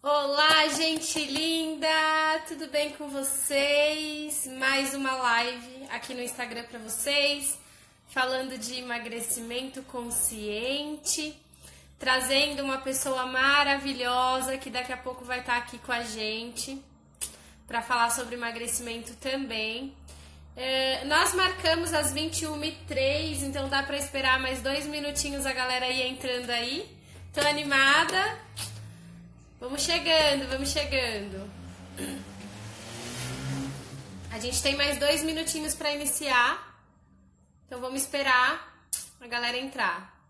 Olá, gente linda! Tudo bem com vocês? Mais uma live aqui no Instagram para vocês, falando de emagrecimento consciente, trazendo uma pessoa maravilhosa que daqui a pouco vai estar aqui com a gente para falar sobre emagrecimento também. Nós marcamos às 21h03, então dá para esperar mais 2 minutinhos a galera ir entrando aí. Tô animada. Vamos chegando, vamos chegando. A gente tem mais 2 minutinhos para iniciar. Então vamos esperar a galera entrar.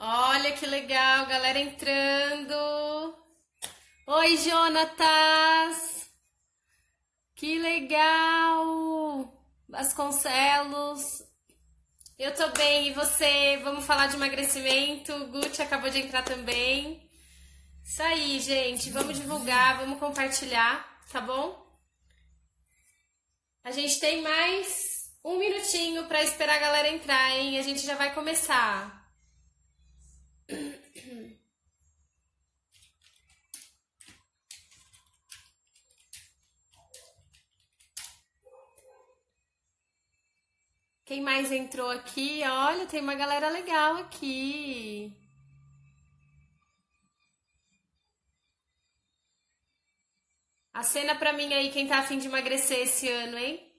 Olha que legal, galera entrando. Oi, Jonatas! Que legal! Vasconcelos. Eu tô bem, e você? Vamos falar de emagrecimento. O Gucci acabou de entrar também. Isso aí, gente. Vamos divulgar, vamos compartilhar, tá bom? A gente tem mais 1 minutinho pra esperar a galera entrar, hein? A gente já vai começar. Quem mais entrou aqui? Olha, tem uma galera legal aqui. Acena pra mim aí quem tá a fim de emagrecer esse ano, hein?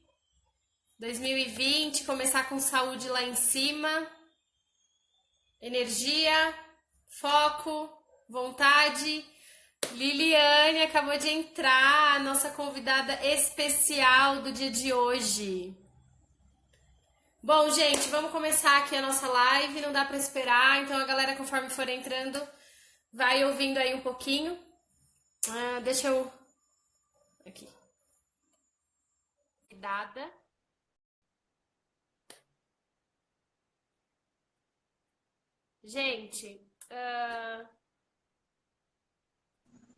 2020, começar com saúde lá em cima. Energia, foco, vontade. Liliane acabou de entrar, a nossa convidada especial do dia de hoje. Bom, gente, vamos começar aqui a nossa live, não dá pra esperar, então a galera, conforme for entrando, vai ouvindo aí um pouquinho. Deixa eu... Aqui. Cuidada. Gente,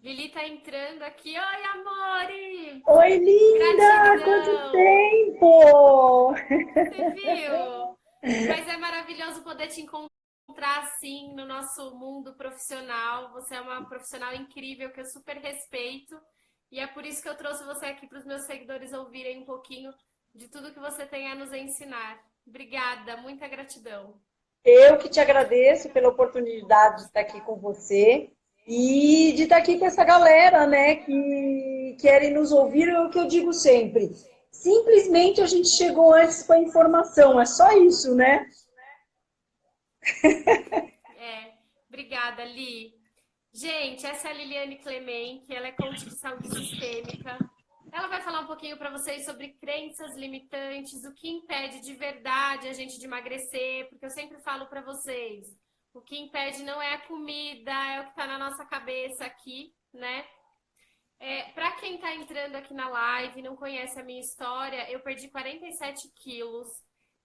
Lili tá entrando aqui. Oi, amore! Oi, linda! Quanto Gratidão! tempo! Você viu? Mas é maravilhoso poder te encontrar assim no nosso mundo profissional. Você é uma profissional incrível que eu super respeito. E é por isso que eu trouxe você aqui para os meus seguidores ouvirem um pouquinho de tudo que você tem a nos ensinar. Obrigada, muita gratidão. Eu que te agradeço pela oportunidade de estar aqui com você e de estar aqui com essa galera, né, que querem nos ouvir. É o que eu digo sempre. Simplesmente a gente chegou antes com a informação, é só isso, né? Obrigada, Li. Gente, essa é a Liliane Clemente, ela é coach de saúde sistêmica. Ela vai falar um pouquinho para vocês sobre crenças limitantes, o que impede de verdade a gente de emagrecer, porque eu sempre falo para vocês, o que impede não é a comida, é o que está na nossa cabeça aqui, né? Para quem está entrando aqui na live e não conhece a minha história, eu perdi 47 quilos.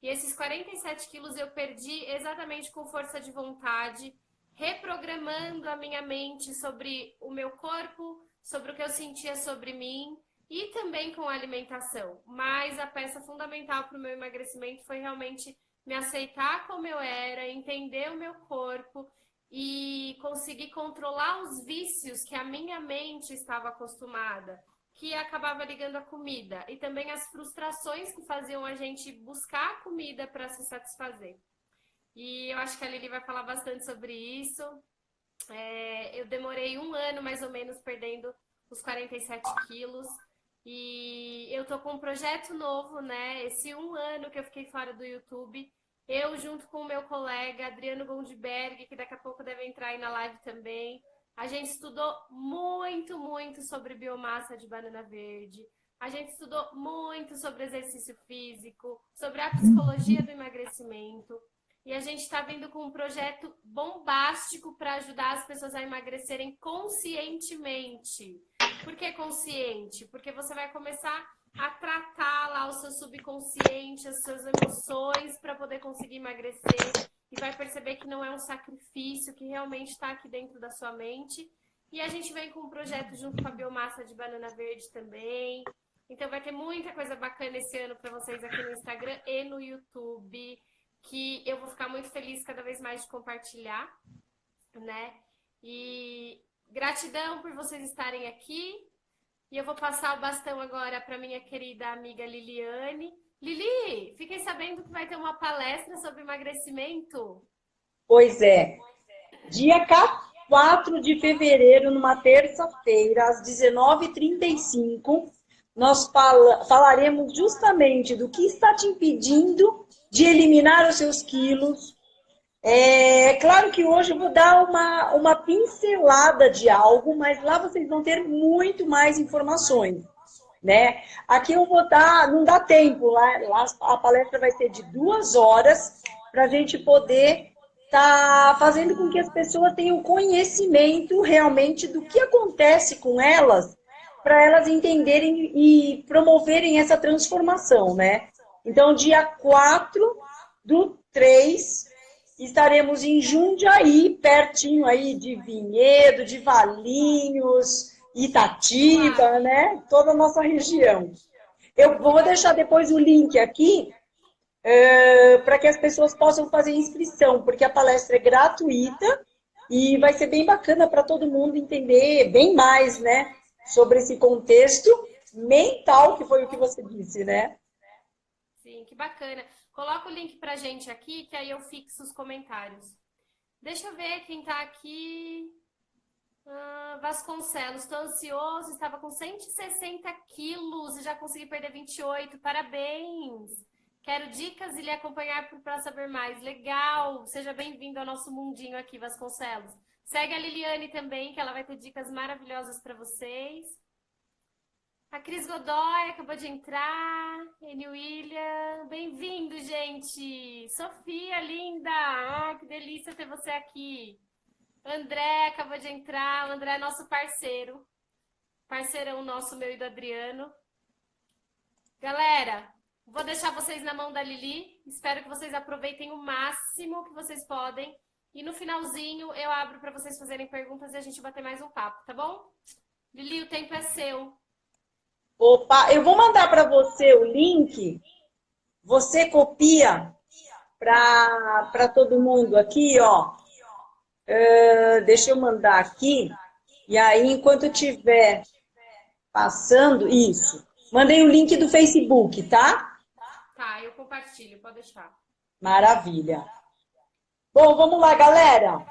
E esses 47 quilos eu perdi exatamente com força de vontade, reprogramando a minha mente sobre o meu corpo, sobre o que eu sentia sobre mim e também com a alimentação. Mas a peça fundamental para o meu emagrecimento foi realmente me aceitar como eu era, entender o meu corpo e conseguir controlar os vícios que a minha mente estava acostumada, que acabava ligando a comida, e também as frustrações que faziam a gente buscar a comida para se satisfazer. E eu acho que a Lili vai falar bastante sobre isso. Eu demorei 1 ano mais ou menos perdendo os 47 quilos. E eu tô com um projeto novo, né? Esse 1 ano que eu fiquei fora do YouTube, eu junto com o meu colega Adriano Goldberg, que daqui a pouco deve entrar aí na live também, a gente estudou muito, muito sobre biomassa de banana verde. A gente estudou muito sobre exercício físico, sobre a psicologia do emagrecimento. E a gente está vindo com um projeto bombástico para ajudar as pessoas a emagrecerem conscientemente. Por que consciente? Porque você vai começar a tratar lá o seu subconsciente, as suas emoções para poder conseguir emagrecer. e vai perceber que não é um sacrifício, que realmente está aqui dentro da sua mente. E a gente vem com um projeto junto com a biomassa de banana verde também. Então vai ter muita coisa bacana esse ano para vocês aqui no Instagram e no YouTube, que eu vou ficar muito feliz cada vez mais de compartilhar, né? E gratidão por vocês estarem aqui. E eu vou passar o bastão agora para minha querida amiga Liliane. Lili, fiquei sabendo que vai ter uma palestra sobre emagrecimento. Pois é. Dia 4 de fevereiro, numa terça-feira, às 19h35, nós falaremos justamente do que está te impedindo de eliminar os seus quilos. É claro que hoje eu vou dar uma pincelada de algo, mas lá vocês vão ter muito mais informações, né? Aqui eu vou dar, não dá tempo, lá a palestra vai ser de 2 horas, para a gente poder estar fazendo com que as pessoas tenham conhecimento realmente do que acontece com elas, para elas entenderem e promoverem essa transformação, né? Então, dia 4/3, estaremos em Jundiaí, pertinho aí de Vinhedo, de Valinhos, Itatiba, né? Toda a nossa região. Eu vou deixar depois o link aqui para que as pessoas possam fazer inscrição, porque a palestra é gratuita e vai ser bem bacana para todo mundo entender bem mais, né? Sobre esse contexto mental, que foi o que você disse, né? Sim, que bacana. Coloca o link pra gente aqui, que aí eu fixo os comentários. Deixa eu ver quem tá aqui. Vasconcelos, estou ansioso, estava com 160 quilos e já consegui perder 28. Parabéns! Quero dicas e lhe acompanhar para saber mais. Legal! Seja bem-vindo ao nosso mundinho aqui, Vasconcelos. Segue a Liliane também, que ela vai ter dicas maravilhosas para vocês. A Cris Godoy acabou de entrar. N. William. Bem-vindo, gente! Sofia, linda! Ah, que delícia ter você aqui. André acabou de entrar. O André é nosso parceiro. Parceirão nosso, meu e do Adriano. Galera, vou deixar vocês na mão da Lili. Espero que vocês aproveitem o máximo que vocês podem. E no finalzinho eu abro para vocês fazerem perguntas e a gente bater mais um papo, tá bom? Lili, o tempo é seu. Opa, eu vou mandar para você o link. Você copia para todo mundo aqui, ó. Deixa eu mandar aqui. E aí, enquanto eu estiver passando, isso. Mandei o link do Facebook, tá? Tá, eu compartilho, pode deixar. Maravilha. Bom, vamos lá, galera.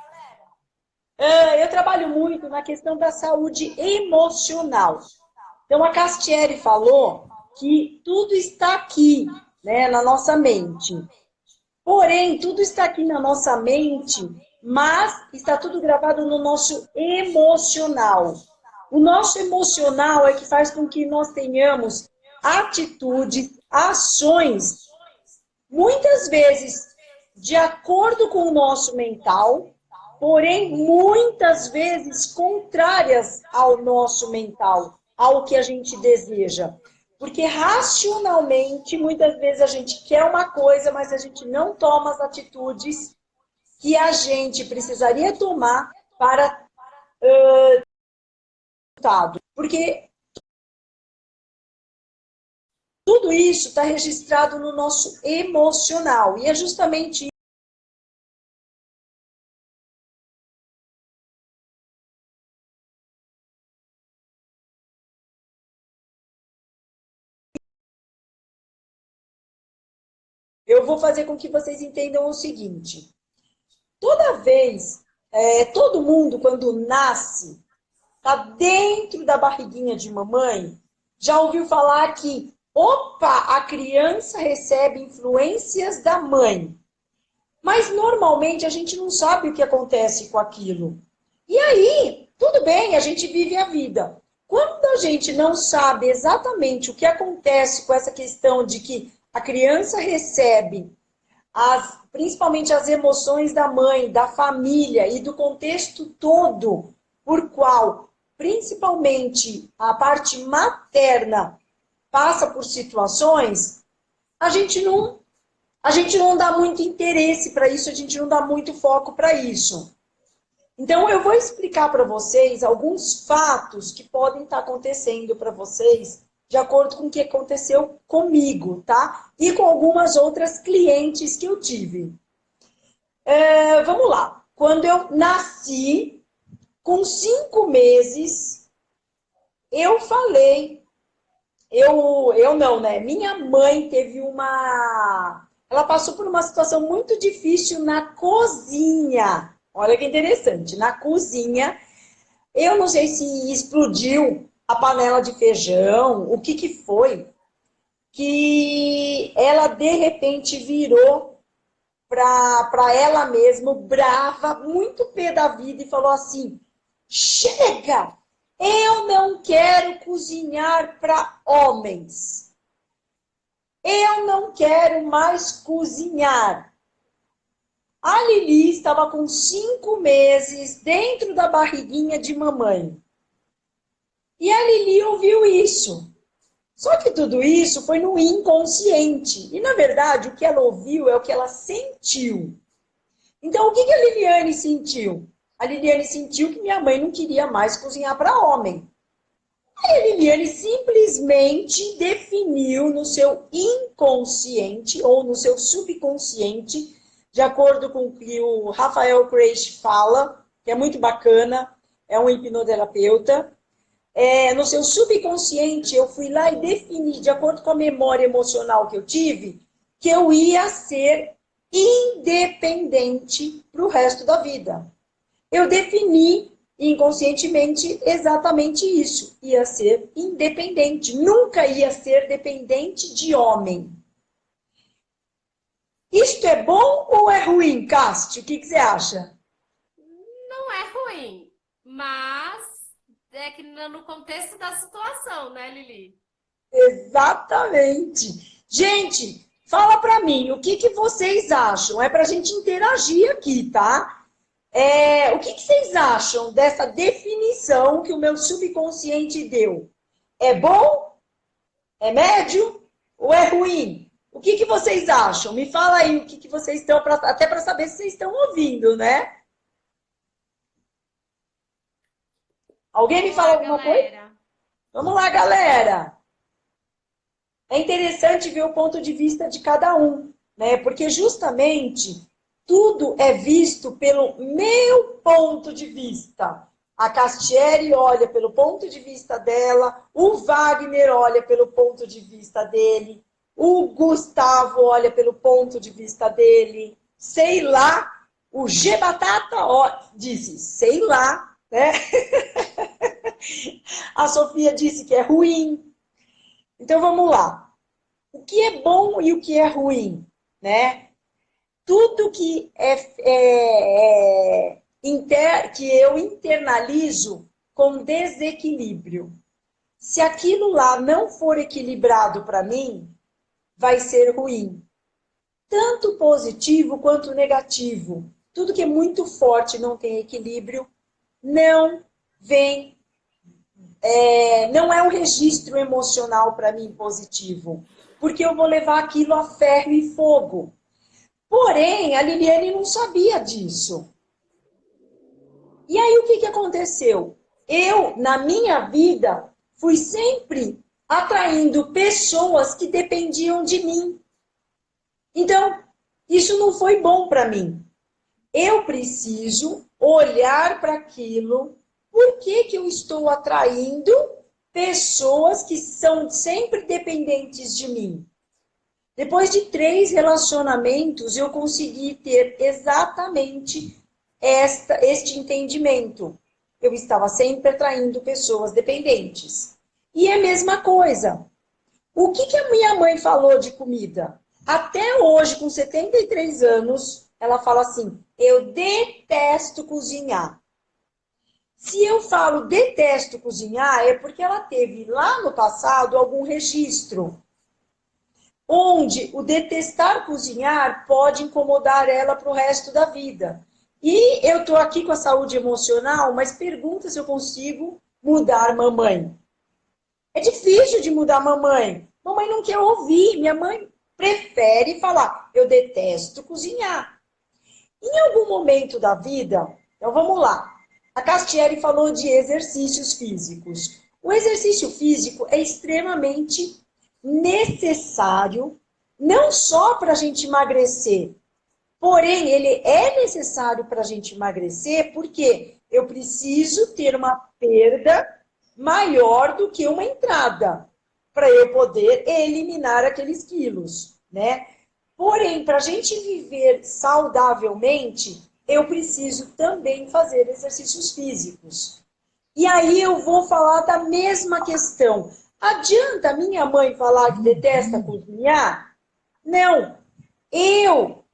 Eu trabalho muito na questão da saúde emocional. Então, a Castieri falou que tudo está aqui, né, na nossa mente. Porém, tudo está aqui na nossa mente, mas está tudo gravado no nosso emocional. O nosso emocional é que faz com que nós tenhamos atitudes, ações, muitas vezes de acordo com o nosso mental, porém muitas vezes contrárias ao nosso mental, ao que a gente deseja. Porque racionalmente, muitas vezes a gente quer uma coisa, mas a gente não toma as atitudes que a gente precisaria tomar para resultado. Porque tudo isso está registrado no nosso emocional. E é justamente isso. Eu vou fazer com que vocês entendam o seguinte. Toda vez, todo mundo, quando nasce, está dentro da barriguinha de mamãe, já ouviu falar que, opa, a criança recebe influências da mãe. Mas, normalmente, a gente não sabe o que acontece com aquilo. E aí, tudo bem, a gente vive a vida. Quando a gente não sabe exatamente o que acontece com essa questão de que a criança recebe principalmente as emoções da mãe, da família e do contexto todo, por qual, principalmente, a parte materna passa por situações, a gente a gente não dá muito interesse para isso, a gente não dá muito foco para isso. Então, eu vou explicar para vocês alguns fatos que podem estar acontecendo para vocês de acordo com o que aconteceu comigo, tá? E com algumas outras clientes que eu tive. Vamos lá. Quando eu nasci, com 5 meses, eu falei... Eu não, né? Minha mãe teve uma... Ela passou por uma situação muito difícil na cozinha. Olha que interessante. Na cozinha, eu não sei se explodiu a panela de feijão, o que que foi, que ela de repente virou para ela mesma, brava, muito pé da vida, e falou assim: chega! Eu não quero cozinhar para homens. Eu não quero mais cozinhar. A Lili estava com 5 meses dentro da barriguinha de mamãe. E a Lili ouviu isso. Só que tudo isso foi no inconsciente. E, na verdade, o que ela ouviu é o que ela sentiu. Então, o que a Liliane sentiu? A Liliane sentiu que minha mãe não queria mais cozinhar para homem. Aí a Liliane simplesmente definiu no seu inconsciente ou no seu subconsciente, de acordo com o que o Rafael Creight fala, que é muito bacana, é um hipnoterapeuta. No seu subconsciente, eu fui lá e defini, de acordo com a memória emocional que eu tive, que eu ia ser independente para o resto da vida. Eu defini inconscientemente exatamente isso. Ia ser independente. Nunca ia ser dependente de homem. Isto é bom ou é ruim, Cássio? O que você acha? Não é ruim, mas é que no contexto da situação, né, Lili? Exatamente. Gente, fala pra mim, o que vocês acham? É pra gente interagir aqui, tá? O que vocês acham dessa definição que o meu subconsciente deu? É bom? É médio? Ou é ruim? O que vocês acham? Me fala aí o que vocês estão, até para saber se vocês estão ouvindo, né? Alguém me fala alguma coisa? Vamos lá, galera! É interessante ver o ponto de vista de cada um, né? Porque justamente tudo é visto pelo meu ponto de vista. A Castieri olha pelo ponto de vista dela, o Wagner olha pelo ponto de vista dele, o Gustavo olha pelo ponto de vista dele, sei lá, o G Batata disse, sei lá, né? A Sofia disse que é ruim. Então vamos lá. O que é bom e o que é ruim, né? Tudo que que eu internalizo com desequilíbrio. Se aquilo lá não for equilibrado para mim, vai ser ruim. Tanto positivo quanto negativo. Tudo que é muito forte não tem equilíbrio, não vem, não é um registro emocional para mim positivo. Porque eu vou levar aquilo a ferro e fogo. Porém, a Liliane não sabia disso. E aí, o que aconteceu? Eu, na minha vida, fui sempre atraindo pessoas que dependiam de mim. Então, isso não foi bom para mim. Eu preciso olhar para aquilo. Por que eu estou atraindo pessoas que são sempre dependentes de mim? Depois de 3 relacionamentos, eu consegui ter exatamente este entendimento. Eu estava sempre atraindo pessoas dependentes. E é a mesma coisa. O que a minha mãe falou de comida? Até hoje, com 73 anos, ela fala assim, eu detesto cozinhar. Se eu falo detesto cozinhar, é porque ela teve lá no passado algum registro onde o detestar cozinhar pode incomodar ela para o resto da vida. E eu estou aqui com a saúde emocional, mas pergunta se eu consigo mudar mamãe. É difícil de mudar mamãe. Mamãe não quer ouvir, minha mãe prefere falar, eu detesto cozinhar. Em algum momento da vida, então vamos lá. A Castiele falou de exercícios físicos. O exercício físico é extremamente necessário, não só para a gente emagrecer, porém, ele é necessário para a gente emagrecer porque eu preciso ter uma perda maior do que uma entrada para eu poder eliminar aqueles quilos, né? Porém, para a gente viver saudavelmente, eu preciso também fazer exercícios físicos. E aí eu vou falar da mesma questão. Adianta minha mãe falar que detesta cozinhar? Não. Eu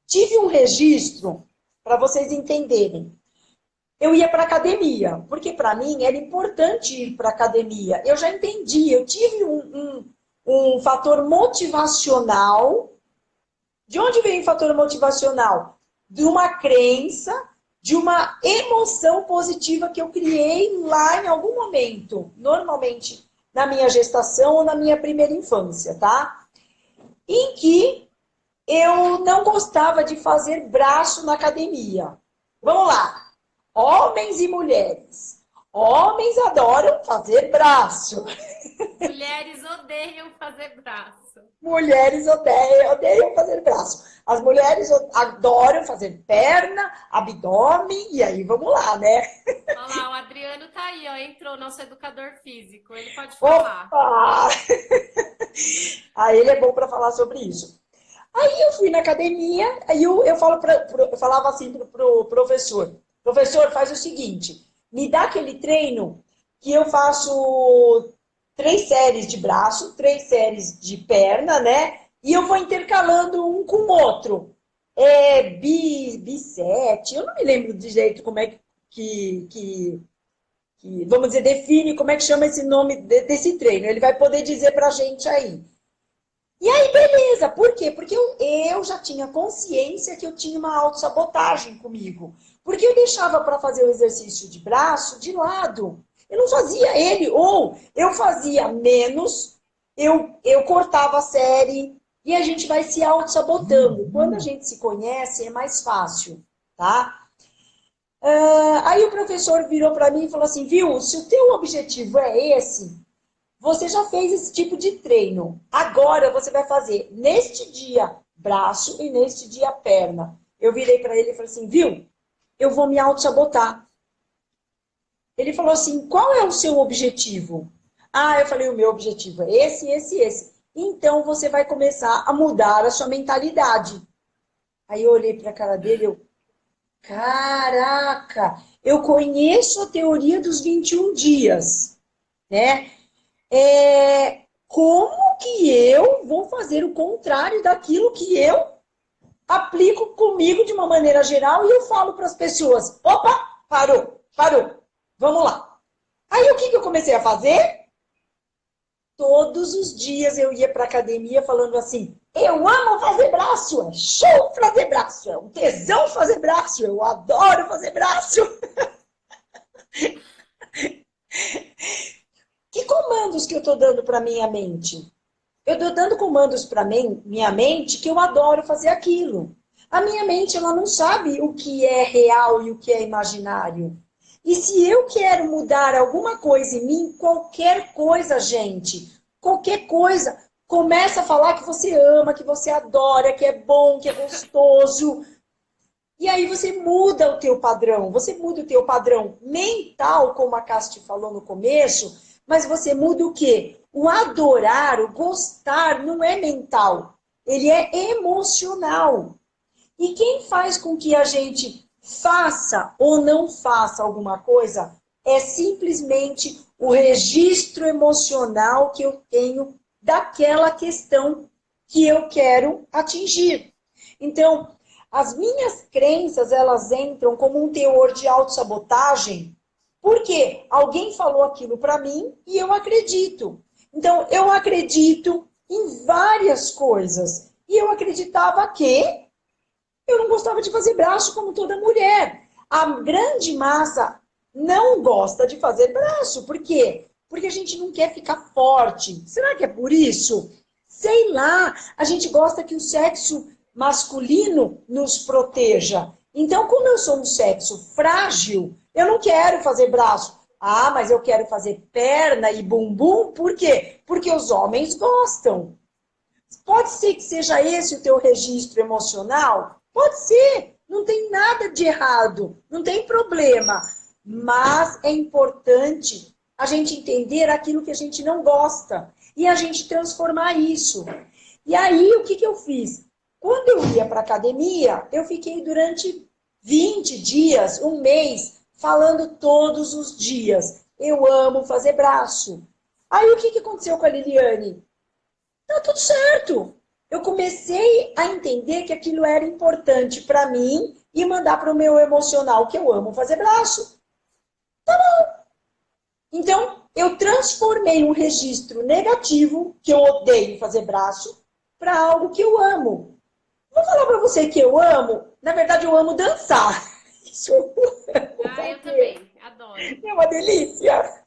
tive um registro, para vocês entenderem. Eu ia para academia, porque para mim era importante ir para academia. Eu já entendi, eu tive um fator motivacional. De onde vem o fator motivacional? De uma crença, de uma emoção positiva que eu criei lá em algum momento, normalmente na minha gestação ou na minha primeira infância, tá? Em que eu não gostava de fazer braço na academia. Vamos lá. Homens e mulheres. Homens adoram fazer braço. Mulheres odeiam fazer braço. Mulheres odeiam fazer braço. As mulheres adoram fazer perna, abdômen, e aí vamos lá, né? Olha lá, o Adriano tá aí, ó, entrou nosso educador físico. Ele pode falar. Opa! Aí ele é bom para falar sobre isso. Aí eu fui na academia, aí eu falava assim pro professor, professor, faz o seguinte, me dá aquele treino que eu faço 3 séries de braço, 3 séries de perna, né? E eu vou intercalando um com o outro. Bisete, eu não me lembro de jeito como é que vamos dizer, define como é que chama esse nome desse treino. Ele vai poder dizer pra gente aí. E aí, beleza. Por quê? Porque eu já tinha consciência que eu tinha uma autossabotagem comigo. Porque eu deixava para fazer o exercício de braço de lado. Eu não fazia ele. Ou eu fazia menos, eu cortava a série e a gente vai se autossabotando. Quando a gente se conhece, é mais fácil, tá? Aí o professor virou para mim e falou assim, viu, se o teu objetivo é esse, você já fez esse tipo de treino. Agora você vai fazer neste dia braço e neste dia perna. Eu virei para ele e falei assim, viu? Eu vou me auto-sabotar. Ele falou assim, qual é o seu objetivo? Ah, eu falei, o meu objetivo é esse, esse, esse. Então você vai começar a mudar a sua mentalidade. Aí eu olhei para a cara dele e eu, caraca, eu conheço a teoria dos 21 dias, né? Como que eu vou fazer o contrário daquilo que eu aplico comigo de uma maneira geral e eu falo para as pessoas, opa, parou, vamos lá. Aí o que eu comecei a fazer? Todos os dias eu ia para a academia falando assim, eu amo fazer braço, é show fazer braço, é um tesão fazer braço, eu adoro fazer braço. Que comandos que eu estou dando para minha mente? Eu estou dando comandos para minha mente que eu adoro fazer aquilo. A minha mente ela não sabe o que é real e o que é imaginário. E se eu quero mudar alguma coisa em mim, qualquer coisa, gente, qualquer coisa, começa a falar que você ama, que você adora, que é bom, que é gostoso. E aí você muda o teu padrão. Você muda o teu padrão mental, como a Casti falou no começo, mas você muda o quê? O adorar, o gostar, não é mental. Ele é emocional. E quem faz com que a gente faça ou não faça alguma coisa é simplesmente o registro emocional que eu tenho daquela questão que eu quero atingir. Então, as minhas crenças, elas entram como um teor de autossabotagem, porque alguém falou aquilo para mim e eu acredito. Então, eu acredito em várias coisas. E eu acreditava que eu não gostava de fazer braço como toda mulher. A grande massa não gosta de fazer braço. Por quê? Porque a gente não quer ficar forte. Será que é por isso? Sei lá. A gente gosta que o sexo masculino nos proteja. Então, como eu sou um sexo frágil, eu não quero fazer braço. Ah, mas eu quero fazer perna e bumbum, por quê? Porque os homens gostam. Pode ser que seja esse o teu registro emocional? Pode ser, não tem nada de errado, não tem problema. Mas é importante a gente entender aquilo que a gente não gosta e a gente transformar isso. E aí, o que eu fiz? Quando eu ia para a academia, eu fiquei durante 20 dias, um mês, falando todos os dias. Eu amo fazer braço. Aí, o que aconteceu com a Liliane? Tá tudo certo. Eu comecei a entender que aquilo era importante para mim e mandar para o meu emocional que eu amo fazer braço. Então, eu transformei um registro negativo, que eu odeio fazer braço, para algo que eu amo. Vou falar para você que eu amo, na verdade eu amo dançar. Isso eu amo. Ah, eu também, adoro. É uma delícia.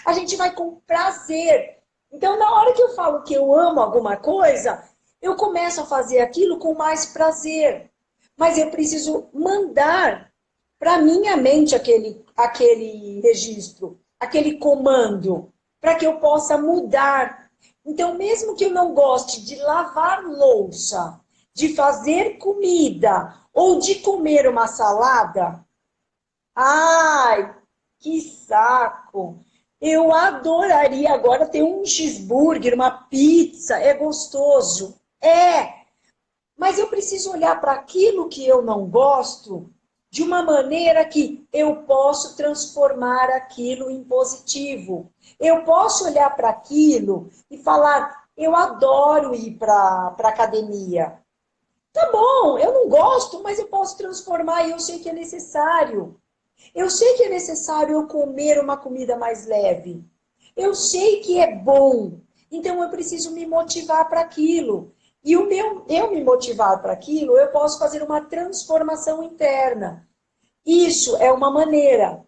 A gente vai com prazer. Então, na hora que eu falo que eu amo alguma coisa, eu começo a fazer aquilo com mais prazer. Mas eu preciso mandar para minha mente aquele registro, aquele comando, para que eu possa mudar. Então, mesmo que eu não goste de lavar louça, de fazer comida ou de comer uma salada, ai, que saco! Eu adoraria agora ter um cheeseburger, uma pizza, é gostoso. É, mas eu preciso olhar para aquilo que eu não gosto de uma maneira que eu posso transformar aquilo em positivo. Eu posso olhar para aquilo e falar, eu adoro ir para a academia. Tá bom, eu não gosto, mas eu posso transformar e eu sei que é necessário. Eu sei que é necessário eu comer uma comida mais leve. Eu sei que é bom. Então eu preciso me motivar para aquilo. E eu me motivar para aquilo, eu posso fazer uma transformação interna. Isso é uma maneira,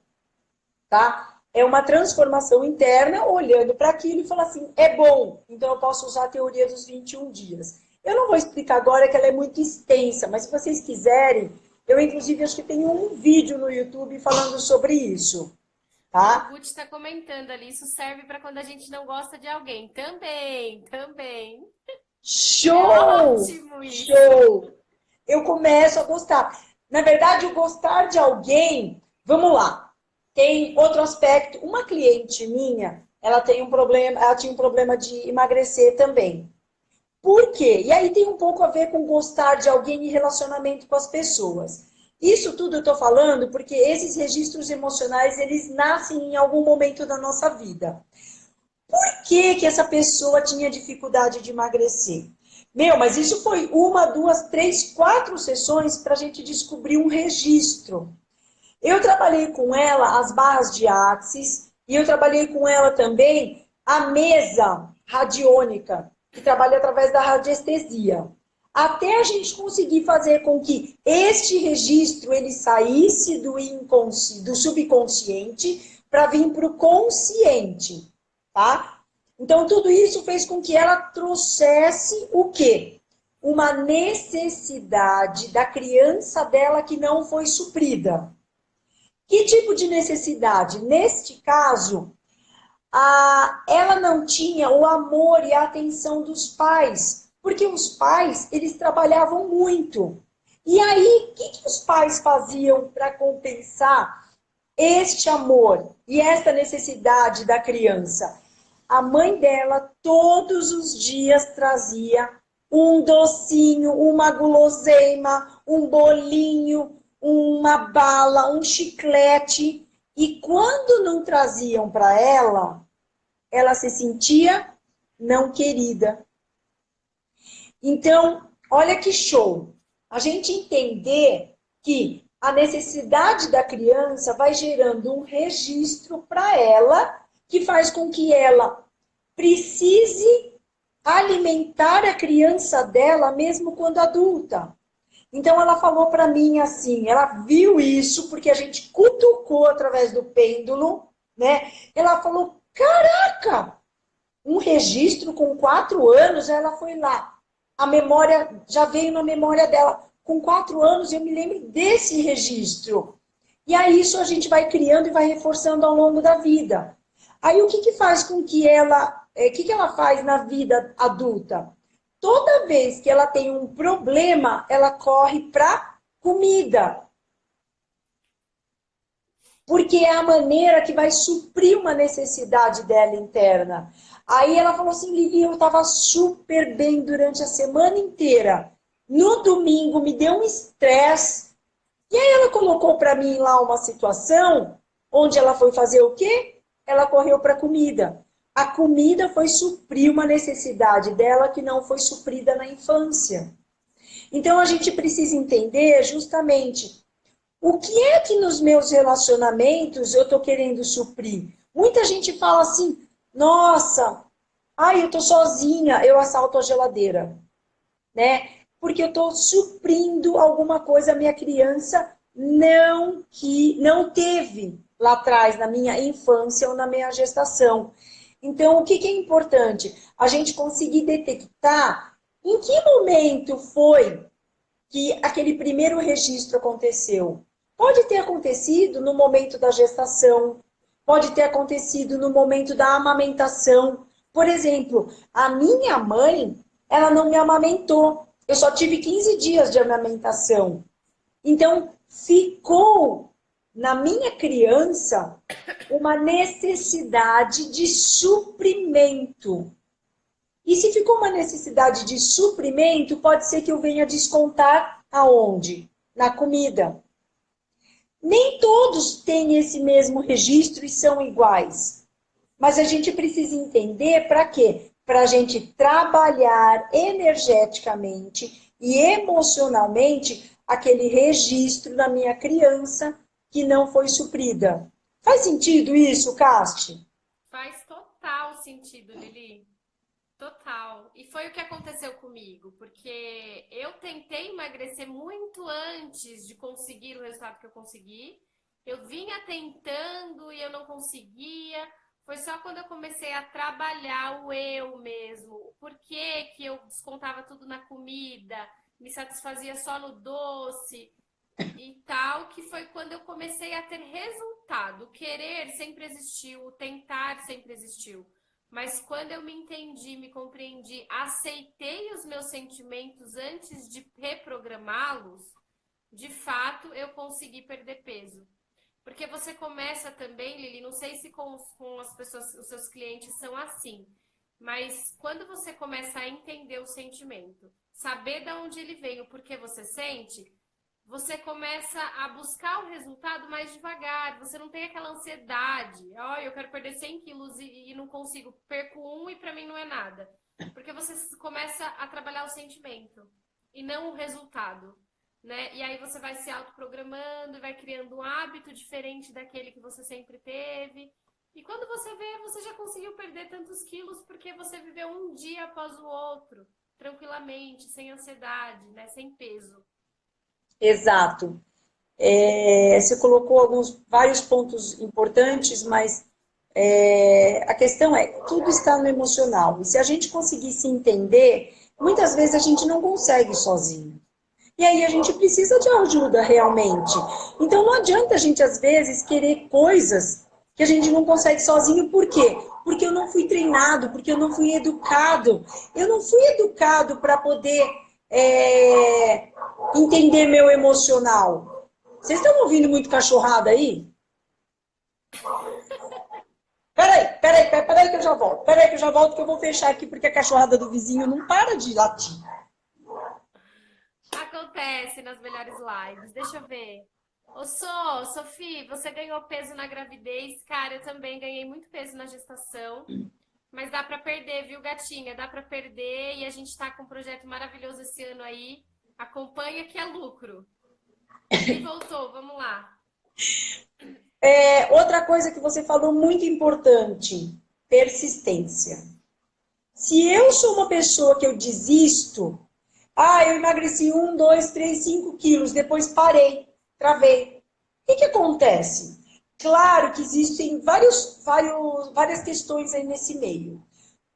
tá? É uma transformação interna, olhando para aquilo e falar assim, é bom. Então eu posso usar a teoria dos 21 dias. Eu não vou explicar agora que ela é muito extensa, mas se vocês quiserem, eu inclusive acho que tenho um vídeo no YouTube falando sobre isso, tá? O Guti está comentando ali, isso serve para quando a gente não gosta de alguém. Também, também. É Show! ótimo isso. Show! Eu começo a gostar. Na verdade, o gostar de alguém, vamos lá. Tem outro aspecto. Uma cliente minha, ela tinha um problema de emagrecer também. Por quê? E aí tem um pouco a ver com gostar de alguém e relacionamento com as pessoas. Isso tudo eu estou falando porque esses registros emocionais, eles nascem em algum momento da nossa vida. Por que que essa pessoa tinha dificuldade de emagrecer? Meu, mas isso foi uma, duas, três, quatro sessões para a gente descobrir um registro. Eu trabalhei com ela as barras de axis e eu trabalhei com ela também a mesa radiônica, que trabalha através da radiestesia. Até a gente conseguir fazer com que este registro ele saísse do subconsciente para vir para o consciente, tá? Então, tudo isso fez com que ela trouxesse o quê? Uma necessidade da criança dela que não foi suprida. Que tipo de necessidade? Neste caso, ela não tinha o amor e a atenção dos pais, porque os pais, eles trabalhavam muito. E aí, o que os pais faziam para compensar este amor e esta necessidade da criança? A mãe dela, todos os dias, trazia um docinho, uma guloseima, um bolinho, uma bala, um chiclete. E quando não traziam para ela se sentia não querida. Então, olha que show. A gente entender que a necessidade da criança vai gerando um registro para ela, que faz com que ela precise alimentar a criança dela mesmo quando adulta. Então ela falou para mim assim, ela viu isso porque a gente cutucou através do pêndulo, né? Ela falou, caraca, um registro com 4 anos, ela foi lá. a memória já veio na memória dela. Com 4 anos eu me lembro desse registro. E aí isso a gente vai criando e vai reforçando ao longo da vida. Aí o que que faz com que ela... O que que ela faz na vida adulta? Toda vez que ela tem um problema, ela corre para comida. Porque é a maneira que vai suprir uma necessidade dela interna. Aí ela falou assim, Lili, eu estava super bem durante a semana inteira. No domingo me deu um estresse. E aí ela colocou para mim lá uma situação onde ela foi fazer o quê? Ela correu para a comida. A comida foi suprir uma necessidade dela que não foi suprida na infância. Então a gente precisa entender justamente o que é que nos meus relacionamentos eu estou querendo suprir. Muita gente fala assim, nossa, ai, eu estou sozinha, eu assalto a geladeira, né? Porque eu estou suprindo alguma coisa, a minha criança não teve lá atrás, na minha infância ou na minha gestação. Então, o que que é importante? A gente conseguir detectar em que momento foi que aquele primeiro registro aconteceu. Pode ter acontecido no momento da gestação, pode ter acontecido no momento da amamentação. Por exemplo, a minha mãe, ela não me amamentou. Eu só tive 15 dias de amamentação. Então, ficou na minha criança uma necessidade de suprimento. E se ficou uma necessidade de suprimento, pode ser que eu venha descontar aonde? Na comida. Nem todos têm esse mesmo registro e são iguais. Mas a gente precisa entender para quê? Para a gente trabalhar energeticamente e emocionalmente aquele registro da minha criança que não foi suprida. Faz sentido isso, Casti? Faz total sentido, Lili. Total. E foi o que aconteceu comigo, porque eu tentei emagrecer muito antes de conseguir o resultado que eu consegui. Eu vinha tentando e eu não conseguia. Foi só quando eu comecei a trabalhar o eu mesmo. O porquê que eu descontava tudo na comida, me satisfazia só no doce e tal, que foi quando eu comecei a ter resultado. O querer sempre existiu, o tentar sempre existiu. Mas quando eu me entendi, me compreendi, aceitei os meus sentimentos antes de reprogramá-los, de fato eu consegui perder peso. Porque você começa também, Lili, não sei se com as pessoas, os seus clientes são assim, mas quando você começa a entender o sentimento, saber de onde ele vem, o porquê você sente, você começa a buscar o resultado mais devagar, você não tem aquela ansiedade, ó, eu quero perder 100 quilos e não consigo, perco um e para mim não é nada. Porque você começa a trabalhar o sentimento e não o resultado, né? E aí você vai se autoprogramando, vai criando um hábito diferente daquele que você sempre teve. E quando você vê, você já conseguiu perder tantos quilos porque você viveu um dia após o outro, tranquilamente, sem ansiedade, né? Sem peso. Exato. Você colocou vários pontos importantes, mas a questão é, tudo está no emocional. E se a gente conseguir se entender, muitas vezes a gente não consegue sozinho. E aí a gente precisa de ajuda realmente. Então não adianta a gente, às vezes, querer coisas que a gente não consegue sozinho. Por quê? Porque eu não fui treinado, porque eu não fui educado. Eu não fui educado para poder entender meu emocional. Vocês estão ouvindo muito cachorrada aí? Peraí que eu já volto. Peraí que eu já volto que eu vou fechar aqui porque a cachorrada do vizinho não para de latir. Acontece nas melhores lives. Deixa eu ver. Sofia, você ganhou peso na gravidez. Cara, eu também ganhei muito peso na gestação. Mas dá pra perder, viu, gatinha? Dá pra perder e a gente tá com um projeto maravilhoso esse ano aí. Acompanha que é lucro. E voltou, vamos lá. Outra coisa que você falou muito importante, persistência. Se eu sou uma pessoa que eu desisto, eu emagreci 1, 2, 3, 5 quilos, depois parei, travei. O que acontece? Claro que existem várias questões aí nesse meio.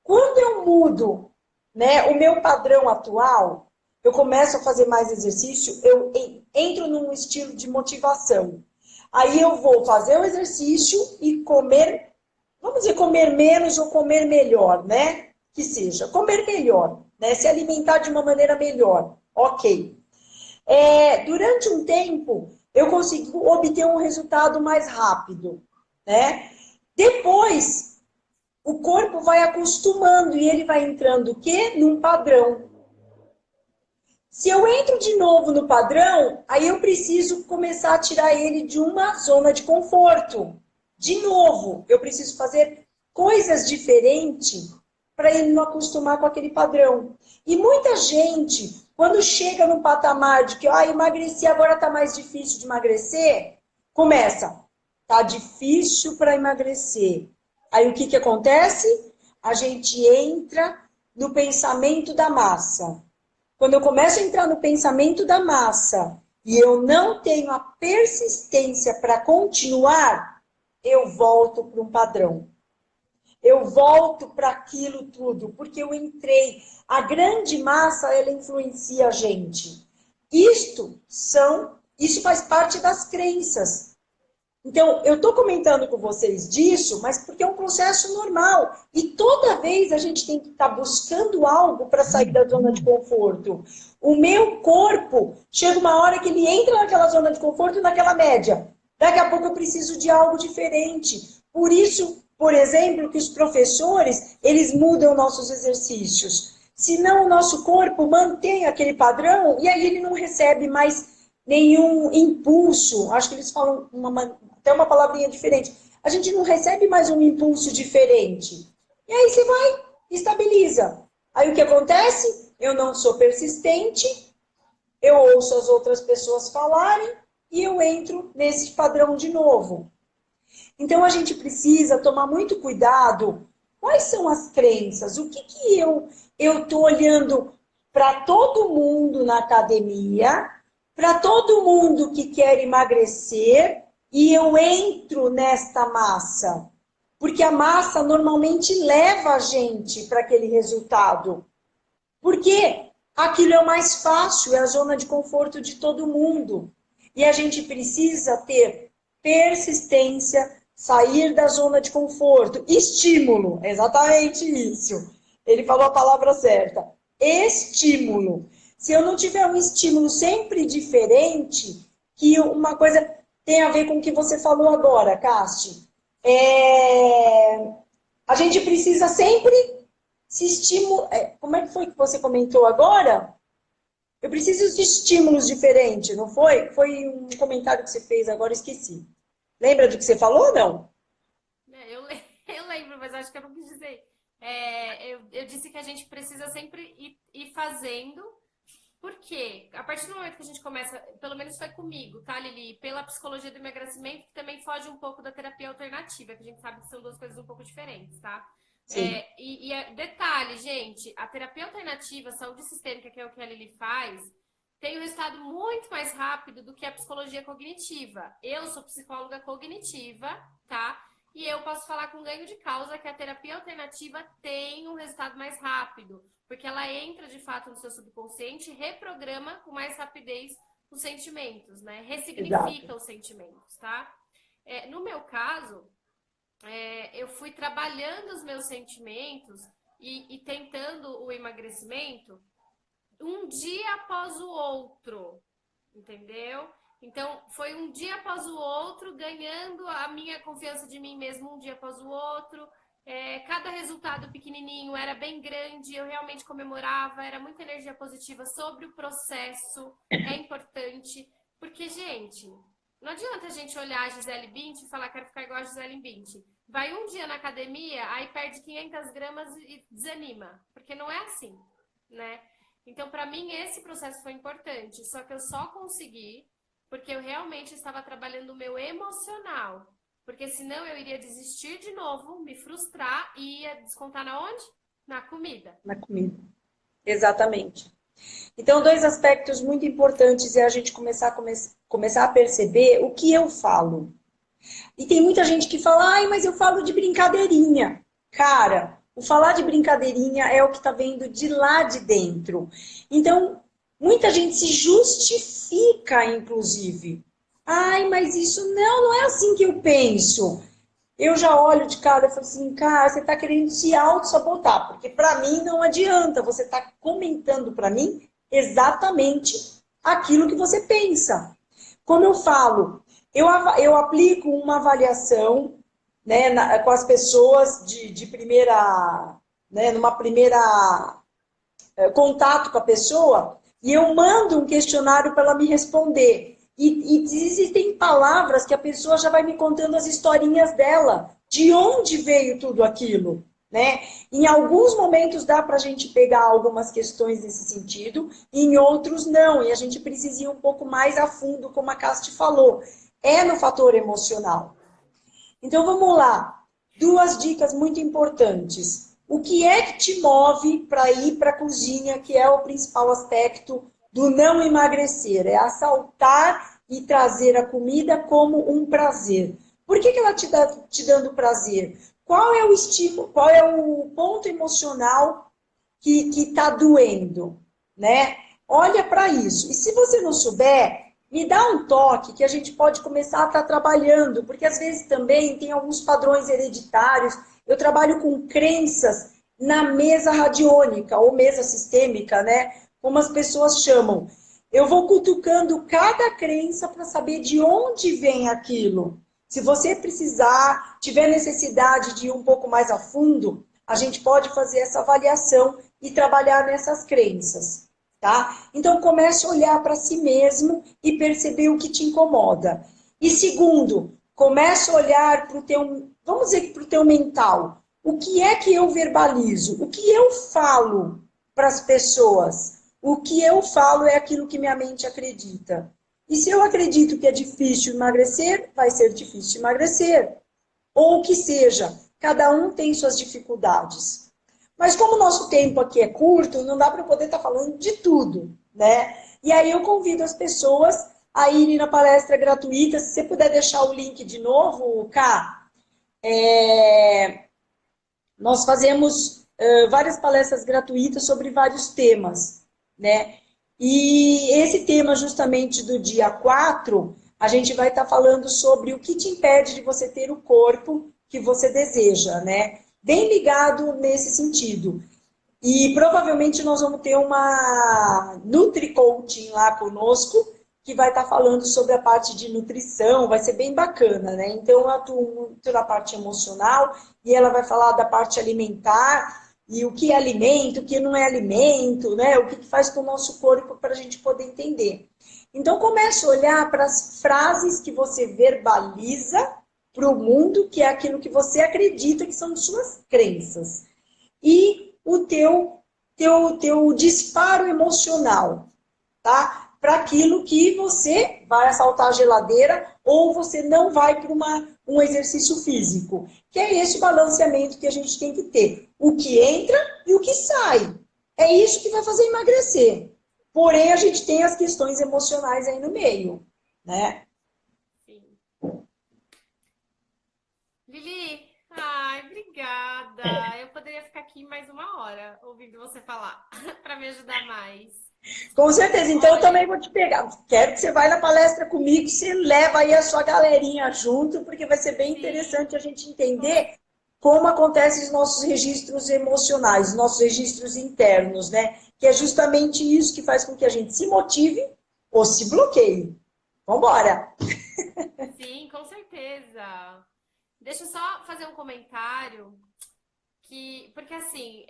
Quando eu mudo, né? O meu padrão atual, eu começo a fazer mais exercício, eu entro num estilo de motivação. Aí eu vou fazer o exercício e comer, vamos dizer, comer menos ou comer melhor, né? Que seja, comer melhor, né? Se alimentar de uma maneira melhor, ok. Durante um tempo, eu consigo obter um resultado mais rápido, né? Depois, o corpo vai acostumando e ele vai entrando o quê? Num padrão. Se eu entro de novo no padrão, aí eu preciso começar a tirar ele de uma zona de conforto. De novo, eu preciso fazer coisas diferentes para ele não acostumar com aquele padrão. E muita gente, quando chega no patamar de que emagreci, agora está mais difícil de emagrecer, começa, tá difícil para emagrecer. Aí o que acontece? A gente entra no pensamento da massa. Quando eu começo a entrar no pensamento da massa e eu não tenho a persistência para continuar, eu volto para um padrão. Eu volto para aquilo tudo, porque eu entrei. A grande massa, ela influencia a gente. Isso faz parte das crenças. Então, eu estou comentando com vocês disso, mas porque é um processo normal. E toda vez a gente tem que estar buscando algo para sair da zona de conforto. O meu corpo, chega uma hora que ele entra naquela zona de conforto, naquela média. Daqui a pouco eu preciso de algo diferente. Por isso, por exemplo, que os professores, eles mudam nossos exercícios. Senão o nosso corpo mantém aquele padrão e aí ele não recebe mais nenhum impulso. Acho que eles falam até uma palavrinha diferente. A gente não recebe mais um impulso diferente. E aí você vai, estabiliza. Aí o que acontece? Eu não sou persistente, eu ouço as outras pessoas falarem e eu entro nesse padrão de novo. Então a gente precisa tomar muito cuidado. Quais são as crenças? O que eu estou olhando para todo mundo na academia, para todo mundo que quer emagrecer, e eu entro nesta massa. Porque a massa normalmente leva a gente para aquele resultado. Porque aquilo é o mais fácil, é a zona de conforto de todo mundo. E a gente precisa ter persistência, sair da zona de conforto. Estímulo, é exatamente isso. Ele falou a palavra certa. Estímulo. Se eu não tiver um estímulo sempre diferente, que uma coisa tem a ver com o que você falou agora, Casti, a gente precisa sempre se estimular. Como é que foi que você comentou agora? Eu preciso de estímulos diferentes, não foi? Foi um comentário que você fez agora, esqueci. Lembra do que você falou ou não? Eu lembro, mas acho que eu não quis dizer. Eu disse que a gente precisa sempre ir fazendo, porque a partir do momento que a gente começa, pelo menos foi comigo, tá, Lili? Pela psicologia do emagrecimento, que também foge um pouco da terapia alternativa, que a gente sabe que são duas coisas um pouco diferentes, tá? Sim. Detalhe, gente, a terapia alternativa, saúde sistêmica, que é o que a Lili faz, tem um resultado muito mais rápido do que a psicologia cognitiva. Eu sou psicóloga cognitiva, tá? E eu posso falar com ganho de causa que a terapia alternativa tem um resultado mais rápido, porque ela entra de fato no seu subconsciente e reprograma com mais rapidez os sentimentos, né? Ressignifica Exato. os sentimentos, tá? No meu caso, eu fui trabalhando os meus sentimentos e tentando o emagrecimento um dia após o outro, entendeu? Então, foi um dia após o outro, ganhando a minha confiança de mim mesmo um dia após o outro. Cada resultado pequenininho era bem grande, eu realmente comemorava, era muita energia positiva sobre o processo, é importante. Porque, gente, não adianta a gente olhar a Gisele Bündchen e falar, quero ficar igual a Gisele Bündchen. Vai um dia na academia, aí perde 500 gramas e desanima, porque não é assim, né? Então, para mim, esse processo foi importante, só que eu só consegui porque eu realmente estava trabalhando o meu emocional. Porque senão eu iria desistir de novo, me frustrar e ia descontar na onde? Na comida. Na comida. Exatamente. Então, dois aspectos muito importantes é a gente começar a perceber o que eu falo. E tem muita gente que fala, ai, mas eu falo de brincadeirinha. Cara, O falar de brincadeirinha é o que está vendo de lá de dentro. Então, muita gente se justifica, inclusive. Ai, mas isso não é assim que eu penso. Eu já olho de cara e falo assim, cara, você está querendo se auto-sabotar, porque para mim não adianta, você está comentando para mim exatamente aquilo que você pensa. Como eu falo, eu aplico uma avaliação, né, com as pessoas de primeira, né, numa primeira contato com a pessoa, e eu mando um questionário para ela me responder. E existem palavras que a pessoa já vai me contando as historinhas dela, de onde veio tudo aquilo, né? Em alguns momentos dá para a gente pegar algumas questões nesse sentido, e em outros não, e a gente precisa ir um pouco mais a fundo, como a Casti falou, é no fator emocional. Então vamos lá, duas dicas muito importantes. O que é que te move para ir para a cozinha, que é o principal aspecto do não emagrecer? É assaltar e trazer a comida como um prazer. Por que ela te dando prazer? Qual é o estímulo, qual é o ponto emocional que está doendo, né? Olha para isso. E se você não souber, me dá um toque que a gente pode começar a estar trabalhando, porque às vezes também tem alguns padrões hereditários. Eu trabalho com crenças na mesa radiônica ou mesa sistêmica, né? Como as pessoas chamam. Eu vou cutucando cada crença para saber de onde vem aquilo. Se você precisar, tiver necessidade de ir um pouco mais a fundo, a gente pode fazer essa avaliação e trabalhar nessas crenças, tá? Então comece a olhar para si mesmo e perceber o que te incomoda. E segundo, comece a olhar para o teu, vamos dizer, para o teu mental. O que é que eu verbalizo? O que eu falo para as pessoas? O que eu falo é aquilo que minha mente acredita. E se eu acredito que é difícil emagrecer, vai ser difícil emagrecer. Ou que seja, cada um tem suas dificuldades. Mas como o nosso tempo aqui é curto, não dá para poder estar falando de tudo, né? E aí eu convido as pessoas a irem na palestra gratuita. Se você puder deixar o link de novo, Ká, nós fazemos várias palestras gratuitas sobre vários temas, né? E esse tema justamente do dia 4, a gente vai estar falando sobre o que te impede de você ter o corpo que você deseja, né? Bem ligado nesse sentido. E provavelmente nós vamos ter uma Nutri-Coaching lá conosco, que vai estar falando sobre a parte de nutrição, vai ser bem bacana, né? Então eu atuo muito na parte emocional e ela vai falar da parte alimentar e o que é alimento, o que não é alimento, né? O que faz com o nosso corpo para a gente poder entender. Então comece a olhar para as frases que você verbaliza para o mundo, que é aquilo que você acredita que são suas crenças. E o teu disparo emocional, tá? Para aquilo que você vai assaltar a geladeira ou você não vai para um exercício físico. Que é esse balanceamento que a gente tem que ter. O que entra e o que sai. É isso que vai fazer emagrecer. Porém, a gente tem as questões emocionais aí no meio, né? Sim. Lili, ai, obrigada. Eu poderia ficar aqui mais uma hora ouvindo você falar, para me ajudar mais. Com certeza, então eu Olha, também vou te pegar. Quero que você vá na palestra comigo, você leva aí a sua galerinha junto, porque vai ser bem sim, interessante a gente com entender como acontecem os nossos registros emocionais, os nossos registros internos, né? Que é justamente isso que faz com que a gente se motive ou se bloqueie. Vambora! sim, com certeza. Deixa eu só fazer um comentário porque assim,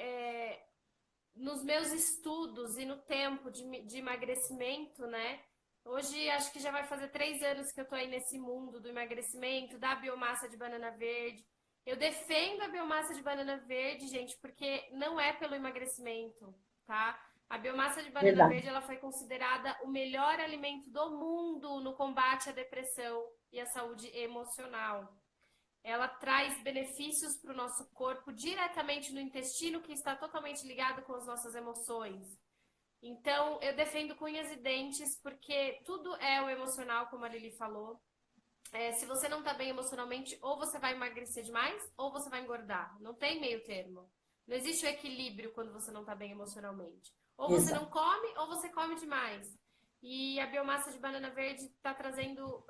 nos meus estudos e no tempo de emagrecimento, né? Hoje acho que já vai fazer 3 anos que eu tô aí nesse mundo do emagrecimento, da biomassa de banana verde. Eu defendo a biomassa de banana verde, gente, porque não é pelo emagrecimento, tá? A biomassa de banana Verdade. verde ela foi considerada o melhor alimento do mundo no combate à depressão e à saúde emocional. Ela traz benefícios para o nosso corpo diretamente no intestino, que está totalmente ligado com as nossas emoções. Então, eu defendo com unhas e dentes, porque tudo é o emocional, como a Lili falou. Se você não está bem emocionalmente, ou você vai emagrecer demais, ou você vai engordar. Não tem meio termo. Não existe o equilíbrio quando você não tá bem emocionalmente. Ou você Exato. não come, ou você come demais. E a biomassa de banana verde está trazendo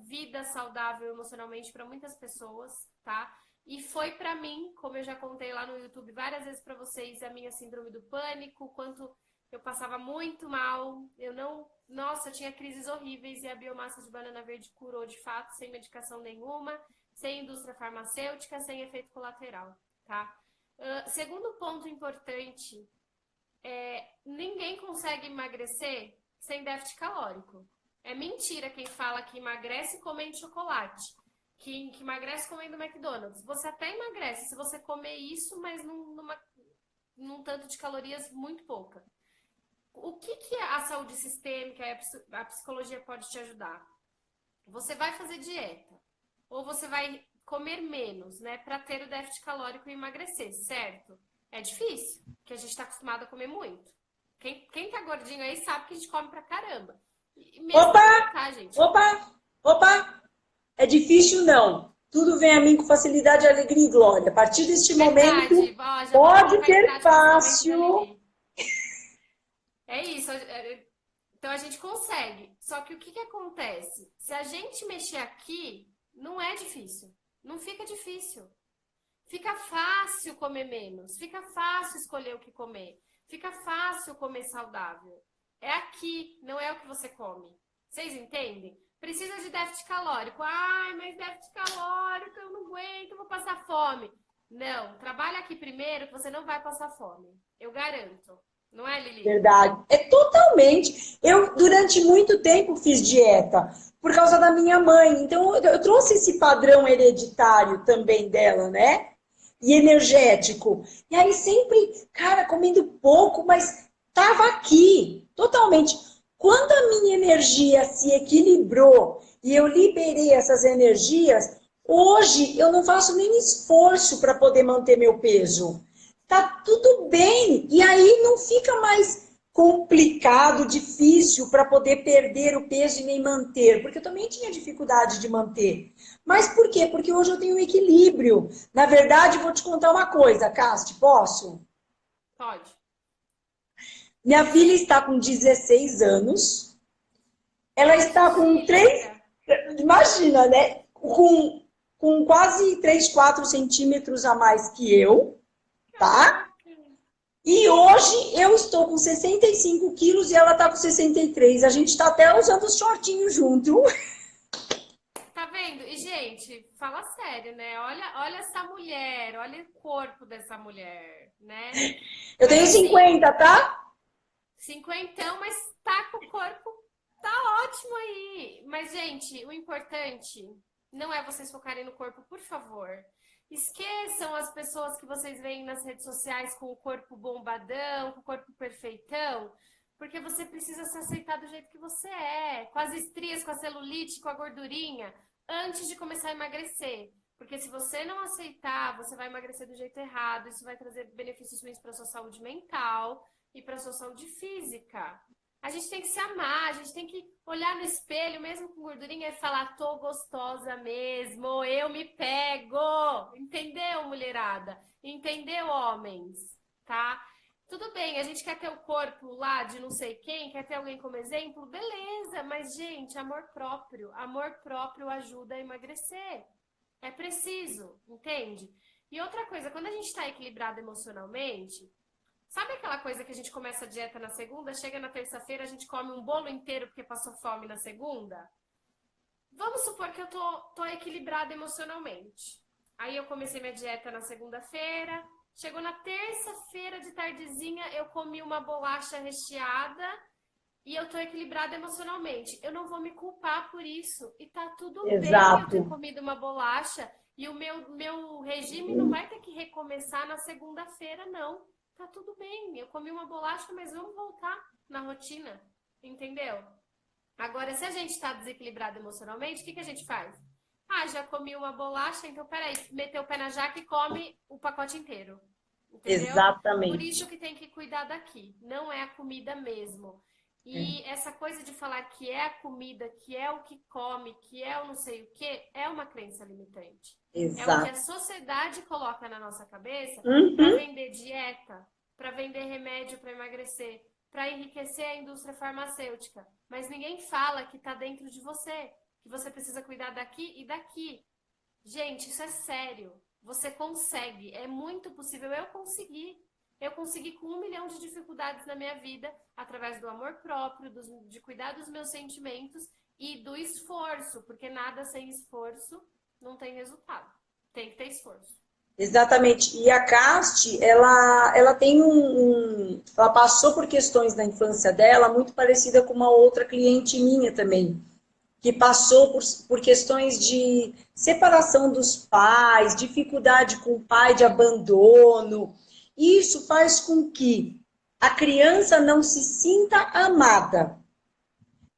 vida saudável emocionalmente para muitas pessoas, tá? E foi para mim, como eu já contei lá no YouTube várias vezes para vocês, a minha síndrome do pânico, quanto eu passava muito mal, eu não, nossa, eu tinha crises horríveis e a biomassa de banana verde curou de fato, sem medicação nenhuma, sem indústria farmacêutica, sem efeito colateral, tá? Segundo ponto importante, ninguém consegue emagrecer sem déficit calórico. É mentira quem fala que emagrece comendo chocolate, que emagrece comendo McDonald's. Você até emagrece se você comer isso, mas num tanto de calorias muito pouca. O que a saúde sistêmica e a psicologia pode te ajudar? Você vai fazer dieta, ou você vai comer menos, né, para ter o déficit calórico e emagrecer, certo? É difícil, porque a gente está acostumado a comer muito. Quem tá gordinho aí sabe que a gente come pra caramba. E mesmo Opa! assim, tá, gente? Opa! Opa! É difícil, não. Tudo vem a mim com facilidade, alegria e glória. A partir deste momento, Verdade. Ó, já vou pode colocar em ter prática os ensinamentos da fácil. Lili. É isso. Então a gente consegue. Só que o que acontece? Se a gente mexer aqui, não é difícil. Não fica difícil. Fica fácil comer menos. Fica fácil escolher o que comer. Fica fácil comer saudável. É aqui, não é o que você come. Vocês entendem? Precisa de déficit calórico. Ai, mas déficit calórico, eu não aguento, vou passar fome. Não, trabalha aqui primeiro que você não vai passar fome. Eu garanto. Não é, Lili? Verdade. É totalmente. Eu, durante muito tempo, fiz dieta por causa da minha mãe. Então, eu trouxe esse padrão hereditário também dela, né? E energético. E aí, sempre, cara, comendo pouco, mas tava aqui, totalmente. Quando a minha energia se equilibrou e eu liberei essas energias, hoje eu não faço nem esforço para poder manter meu peso. Tá tudo bem. E aí não fica mais complicado, difícil para poder perder o peso e nem manter, porque eu também tinha dificuldade de manter. Mas por quê? Porque hoje eu tenho um equilíbrio. Na verdade, vou te contar uma coisa, Casti, posso? Pode. Minha filha está com 16 anos. Ela está com 3, Mentira. imagina, né? Com quase 3, 4 centímetros a mais que eu, tá? Caraca. E hoje eu estou com 65 quilos e ela está com 63. A gente está até usando os shortinhos junto. Tá vendo? E, gente, fala sério, né? Olha essa mulher, olha o corpo dessa mulher, né? Eu Mas tenho assim, 50, tá? cinquentão, mas tá com o corpo, tá ótimo aí. Mas, gente, o importante não é vocês focarem no corpo, por favor. Esqueçam as pessoas que vocês veem nas redes sociais com o corpo bombadão, com o corpo perfeitão, porque você precisa se aceitar do jeito que você é, com as estrias, com a celulite, com a gordurinha, antes de começar a emagrecer. Porque se você não aceitar, você vai emagrecer do jeito errado, isso vai trazer benefícios ruins para sua saúde mental e para sua saúde física. A gente tem que se amar, a gente tem que olhar no espelho, mesmo com gordurinha, e falar, tô gostosa mesmo, eu me pego. Entendeu, mulherada? Entendeu, homens? Tá? Tudo bem, a gente quer ter o corpo lá de não sei quem, quer ter alguém como exemplo, beleza, mas, gente, amor próprio ajuda a emagrecer. É preciso, entende? E outra coisa, quando a gente está equilibrado emocionalmente, sabe aquela coisa que a gente começa a dieta na segunda, chega na terça-feira, a gente come um bolo inteiro porque passou fome na segunda? Vamos supor que eu tô equilibrada emocionalmente. Aí eu comecei minha dieta na segunda-feira, chegou na terça-feira de tardezinha, eu comi uma bolacha recheada e eu tô equilibrada emocionalmente. Eu não vou me culpar por isso. E tá tudo bem eu ter Exato. comido uma bolacha e o meu regime não vai ter que recomeçar na segunda-feira, não. Tá tudo bem. Eu comi uma bolacha, mas vamos voltar na rotina. Entendeu? Agora, se a gente tá desequilibrado emocionalmente, o que a gente faz? Ah, já comi uma bolacha, então peraí, meteu o pé na jaca e come o pacote inteiro. Entendeu? Por Exatamente. isso que tem que cuidar daqui. Não é a comida mesmo. E essa coisa de falar que é a comida, que é o que come, que é o não sei o que, é uma crença limitante. É o que Exato. a sociedade coloca na nossa cabeça para Uhum. vender dieta, para vender remédio para emagrecer, para enriquecer a indústria farmacêutica. Mas ninguém fala que está dentro de você, que você precisa cuidar daqui e daqui. Gente, isso é sério. Você consegue, é muito possível. Eu consegui. Eu consegui com 1 milhão de dificuldades na minha vida, através do amor próprio, de cuidar dos meus sentimentos e do esforço, porque nada sem esforço não tem resultado. Tem que ter esforço. Exatamente. E a Casti, ela tem ela passou por questões na infância dela muito parecida com uma outra cliente minha também, que passou por questões de separação dos pais, dificuldade com o pai de abandono. Isso faz com que a criança não se sinta amada.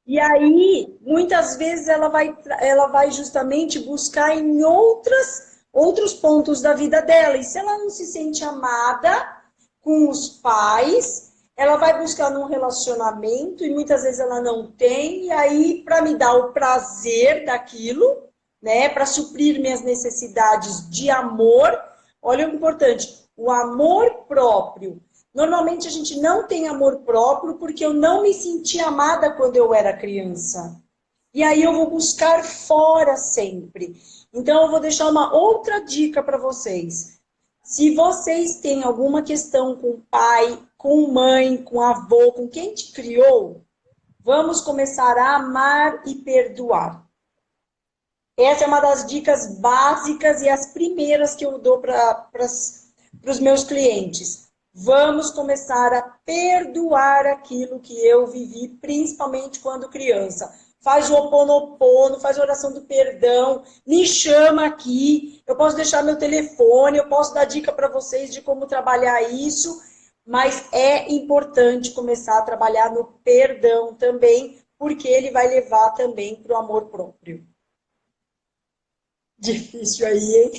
E aí, muitas vezes, ela vai justamente buscar em outros pontos da vida dela. E se ela não se sente amada com os pais, ela vai buscar num relacionamento e muitas vezes ela não tem. E aí, para me dar o prazer daquilo, né, para suprir minhas necessidades de amor, olha o importante, o amor próprio. Normalmente a gente não tem amor próprio porque eu não me senti amada quando eu era criança. E aí eu vou buscar fora sempre. Então eu vou deixar uma outra dica para vocês. Se vocês têm alguma questão com pai, com mãe, com avô, com quem te criou, vamos começar a amar e perdoar. Essa é uma das dicas básicas e as primeiras que eu dou para os meus clientes. Vamos começar a perdoar aquilo que eu vivi, principalmente quando criança. Faz o Ho'oponopono, faz a oração do perdão, me chama aqui, eu posso deixar meu telefone, eu posso dar dica para vocês de como trabalhar isso, mas é importante começar a trabalhar no perdão também, porque ele vai levar também para o amor próprio. Difícil aí, hein?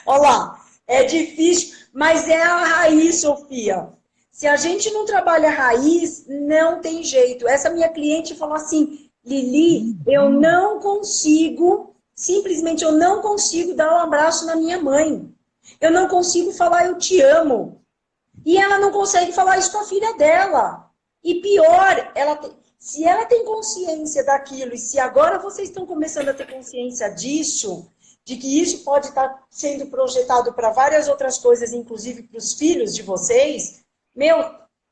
Olha lá, é difícil, mas é a raiz, Sofia. Se a gente não trabalha a raiz, não tem jeito. Essa minha cliente falou assim, Lili, eu não consigo, simplesmente eu não consigo dar um abraço na minha mãe. Eu não consigo falar eu te amo. E ela não consegue falar isso com a filha dela. E pior, se ela tem consciência daquilo, e se agora vocês estão começando a ter consciência disso, de que isso pode estar sendo projetado para várias outras coisas, inclusive para os filhos de vocês, meu,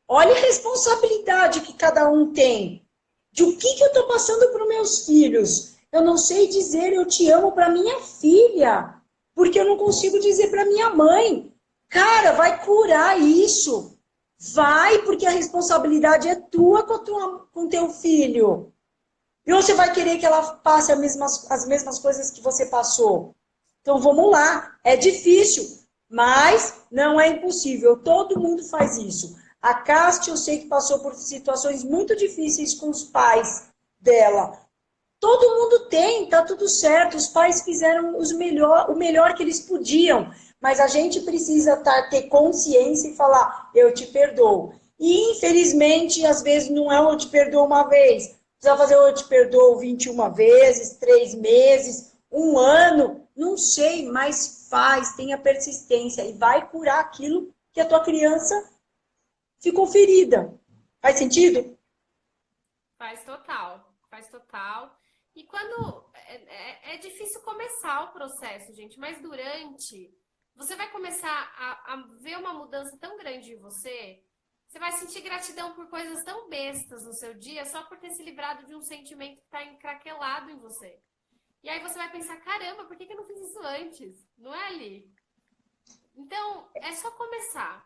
olha a responsabilidade que cada um tem. De o que eu estou passando para os meus filhos? Eu não sei dizer eu te amo para minha filha, porque eu não consigo dizer para minha mãe. Cara, vai curar isso. Vai, porque a responsabilidade é tua com teu filho. E você vai querer que ela passe as mesmas coisas que você passou. Então vamos lá. É difícil, mas não é impossível. Todo mundo faz isso. A Casti, eu sei que passou por situações muito difíceis com os pais dela. Todo mundo tem, tá tudo certo. Os pais fizeram o melhor que eles podiam. Mas a gente precisa ter consciência e falar, eu te perdoo. E, infelizmente, às vezes não é eu te perdoo uma vez. Precisa fazer eu te perdoo 21 vezes, 3 meses, 1 ano. Não sei, mas faz, tenha persistência e vai curar aquilo que a tua criança ficou ferida. Faz sentido? Faz total, faz total. E quando é difícil começar o processo, gente, mas durante você vai começar a ver uma mudança tão grande em você, você vai sentir gratidão por coisas tão bestas no seu dia, só por ter se livrado de um sentimento que está encraquelado em você. E aí você vai pensar, caramba, por que eu não fiz isso antes? Não é, Ali? Então, é só começar.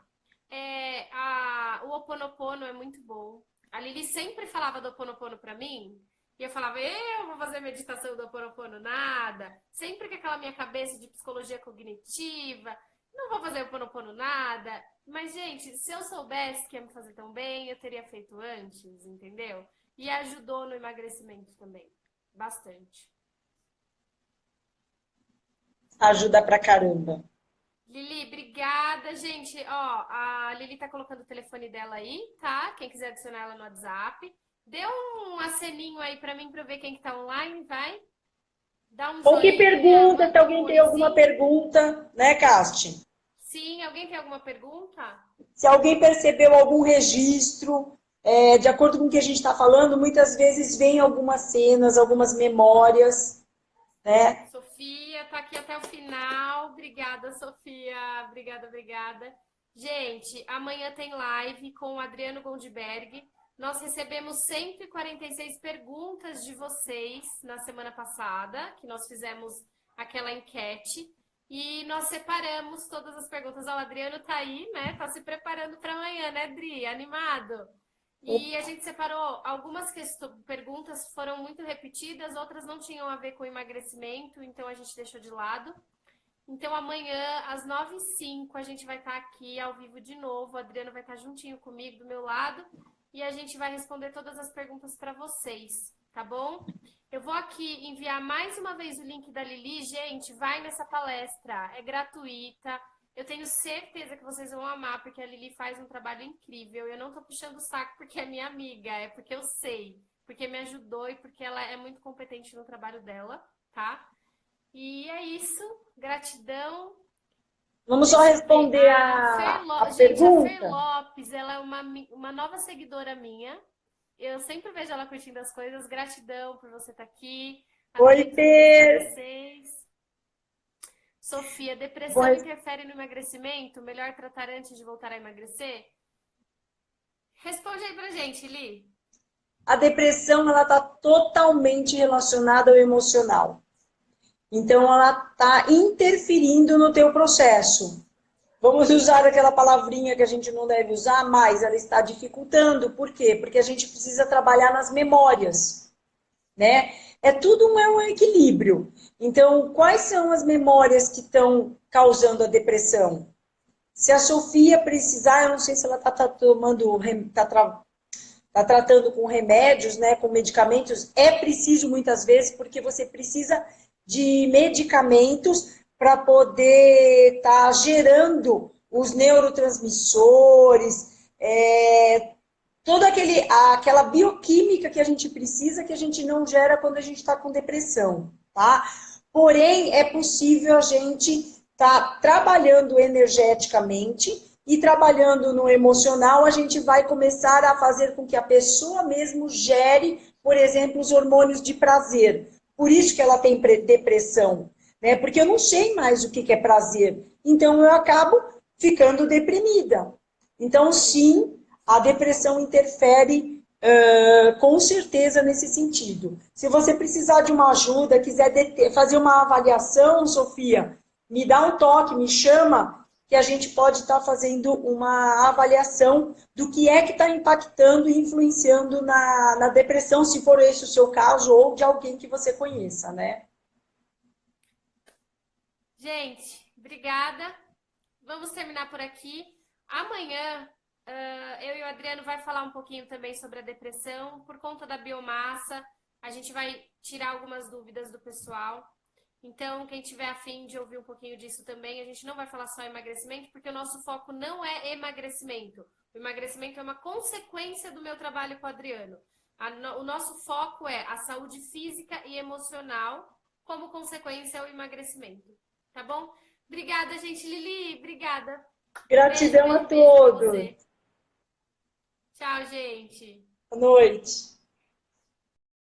O Ho Oponopono é muito bom. A Lili sempre falava do Ho Oponopono pra mim, e eu falava, eu vou fazer meditação do Ho Oponopono, nada. Sempre com aquela minha cabeça de psicologia cognitiva, não vou fazer Ho Oponopono, nada. Mas, gente, se eu soubesse que ia me fazer tão bem, eu teria feito antes, entendeu? E ajudou no emagrecimento também, bastante. Ajuda pra caramba. Lili, obrigada, gente. Ó, a Lili tá colocando o telefone dela aí, tá? Quem quiser adicionar ela no WhatsApp. Dê um aceninho aí pra mim, pra eu ver quem que tá online, vai. Dá um Ou que joinha, pergunta, se manda alguém um tem alguma oizinho. pergunta, né, Casti? Sim, alguém tem alguma pergunta? Se alguém percebeu algum registro, de acordo com o que a gente está falando, muitas vezes vem algumas cenas, algumas memórias, né? Sofia tá aqui até o final. Obrigada, Sofia. Obrigada, obrigada. Gente, amanhã tem live com o Adriano Goldberg. Nós recebemos 146 perguntas de vocês na semana passada, que nós fizemos aquela enquete. E nós separamos todas as perguntas. Ó, o Adriano tá aí, né? Tá se preparando para amanhã, né, Dri? Animado. E a gente separou algumas perguntas foram muito repetidas, outras não tinham a ver com emagrecimento, então a gente deixou de lado. Então amanhã, às 9h05, a gente vai estar aqui ao vivo de novo. O Adriano vai estar juntinho comigo, do meu lado, e a gente vai responder todas as perguntas para vocês, tá bom? Eu vou aqui enviar mais uma vez o link da Lili. Gente, vai nessa palestra, é gratuita. Eu tenho certeza que vocês vão amar, porque a Lili faz um trabalho incrível. Eu não tô puxando o saco porque é minha amiga, é porque eu sei, porque me ajudou e porque ela é muito competente no trabalho dela, tá? E é isso. Gratidão. Vamos só Deixa eu ver. responder a Gente, a Fer pergunta? Lopes, ela é uma nova seguidora minha. Eu sempre vejo ela curtindo as coisas. Gratidão por você estar aqui. Oi, Adorei todos Fer. vocês. Sofia, depressão Pois interfere no emagrecimento? Melhor tratar antes de voltar a emagrecer? Responde aí pra gente, Li. a depressão ela está totalmente relacionada ao emocional. Então, ela está interferindo no teu processo. Vamos usar aquela palavrinha que a gente não deve usar, mas ela está dificultando. Por quê? Porque a gente precisa trabalhar nas memórias, né? É tudo um equilíbrio. Então, quais são as memórias que estão causando a depressão? Se a Sofia precisar, eu não sei se ela está tomando, está tratando com remédios, né, com medicamentos, é preciso muitas vezes, porque você precisa de medicamentos para poder estar gerando os neurotransmissores, toda aquela bioquímica que a gente precisa, que a gente não gera quando a gente está com depressão, tá? Porém, é possível a gente estar trabalhando energeticamente e trabalhando no emocional, a gente vai começar a fazer com que a pessoa mesmo gere, por exemplo, os hormônios de prazer. Por isso que ela tem depressão, né? Porque eu não sei mais o que é prazer. Então, eu acabo ficando deprimida. Então, sim, a depressão interfere com certeza nesse sentido. Se você precisar de uma ajuda, quiser fazer uma avaliação, Sofia, me dá um toque, me chama, que a gente pode estar fazendo uma avaliação do que é que está impactando e influenciando na depressão, se for esse o seu caso, ou de alguém que você conheça, né? Gente, obrigada. Vamos terminar por aqui. Amanhã, eu e o Adriano vai falar um pouquinho também sobre a depressão. Por conta da biomassa, a gente vai tirar algumas dúvidas do pessoal. Então, quem tiver afim de ouvir um pouquinho disso também, a gente não vai falar só emagrecimento, porque o nosso foco não é emagrecimento. O emagrecimento é uma consequência do meu trabalho com o Adriano. O nosso foco é a saúde física e emocional, como consequência ao emagrecimento. Tá bom? Obrigada, gente. Lili, obrigada. Gratidão a Beijo pra todos. você. Tchau, gente. Boa noite.